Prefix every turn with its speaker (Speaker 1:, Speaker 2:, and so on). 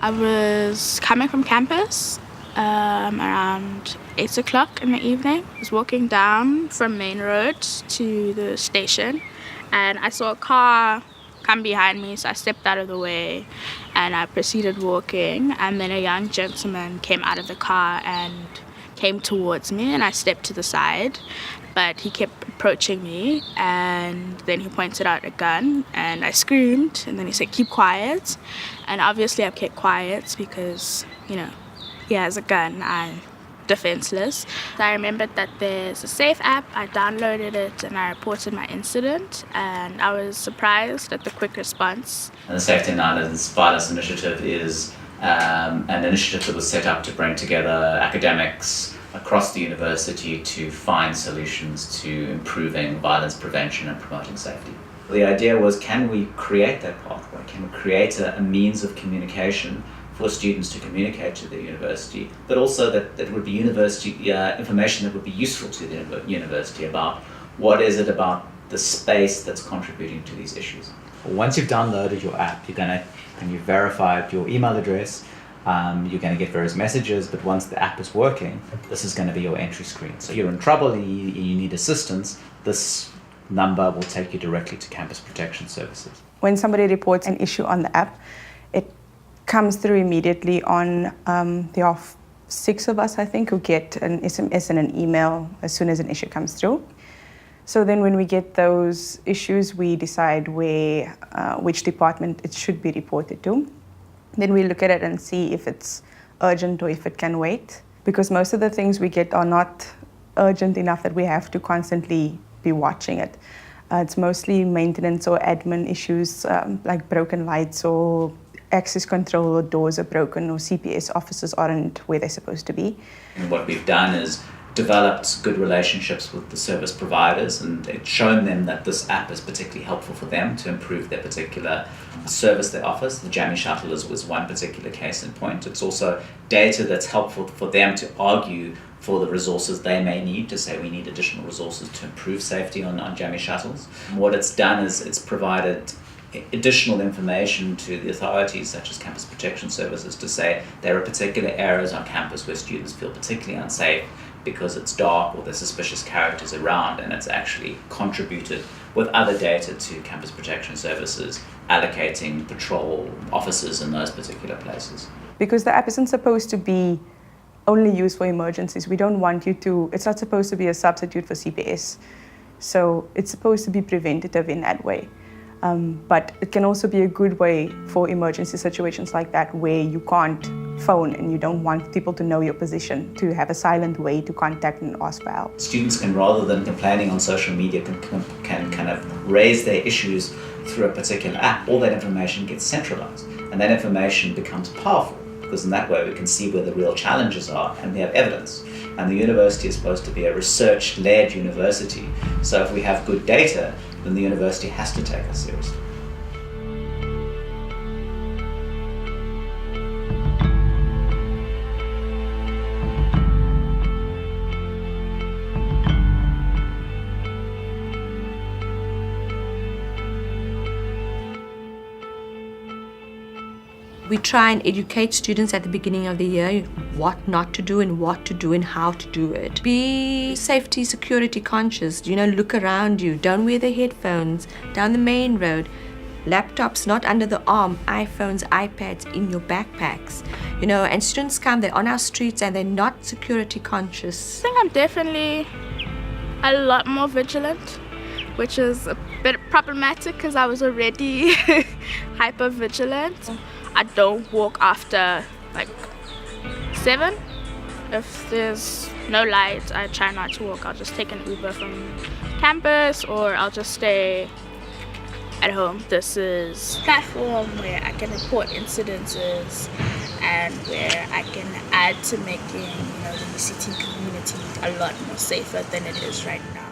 Speaker 1: I was coming from campus around 8 o'clock in the evening. I was walking down from Main Road to the station, and I saw a car come behind me, so I stepped out of the way and I proceeded walking, and then a young gentleman came out of the car and came towards me, and I stepped to the side, but he kept approaching me, and then he pointed out a gun, and I screamed, and then he said, "Keep quiet." And obviously I kept quiet because, he has a gun. I'm defenseless. I remembered that there's a SaVI app. I downloaded it and I reported my incident, and I was surprised at the quick response.
Speaker 2: And the Safety in Islands Violence Initiative is an initiative that was set up to bring together academics across the university to find solutions to improving violence prevention and promoting safety. The idea was, can we create that pathway? Can we create a means of communication for students to communicate to the university, but also that would be university information that would be useful to the university about what is it about the space that's contributing to these issues.
Speaker 3: Once you've downloaded your app, and you've verified your email address, you're going to get various messages, but once the app is working, this is going to be your entry screen. So you're in trouble and you need assistance, this number will take you directly to Campus Protection Services.
Speaker 4: When somebody reports an issue on the app, it comes through immediately on, there are 6 of us, I think, who get an SMS and an email as soon as an issue comes through. So then when we get those issues, we decide which department it should be reported to. Then we look at it and see if it's urgent or if it can wait, because most of the things we get are not urgent enough that we have to constantly be watching it. It's mostly maintenance or admin issues, like broken lights or access control, or doors are broken, or CPS officers aren't where they're supposed to be.
Speaker 2: And what we've done is developed good relationships with the service providers, and it's shown them that this app is particularly helpful for them to improve their particular service they offer. The Jammy Shuttle was one particular case in point. It's also data that's helpful for them to argue for the resources they may need, to say we need additional resources to improve safety on Jammy Shuttles. What it's done is it's provided additional information to the authorities such as Campus Protection Services to say there are particular areas on campus where students feel particularly unsafe because it's dark or there's suspicious characters around, and it's actually contributed with other data to Campus Protection Services allocating patrol officers in those particular places.
Speaker 4: Because the app isn't supposed to be only used for emergencies. We don't want it's not supposed to be a substitute for CPS. So it's supposed to be preventative in that way. But it can also be a good way for emergency situations like that, where you can't phone and you don't want people to know your position, to have a silent way to contact and ask for help.
Speaker 2: Students can, rather than complaining on social media, can kind of raise their issues through a particular app. All that information gets centralized, and that information becomes powerful, because in that way we can see where the real challenges are and we have evidence. And the university is supposed to be a research-led university, so if we have good data, then the university has to take us seriously.
Speaker 5: We try and educate students at the beginning of the year what not to do and what to do and how to do it. Be safety, security conscious, look around you. Don't wear the headphones down the main road. Laptops not under the arm, iPhones, iPads in your backpacks. And students come, they're on our streets and they're not security conscious.
Speaker 1: I think I'm definitely a lot more vigilant, which is a bit problematic because I was already hyper vigilant. I don't walk after 7. If there's no light, I try not to walk. I'll just take an Uber from campus, or I'll just stay at home. This is a platform where I can report incidences and where I can add to making the UCT community a lot more safer than it is right now.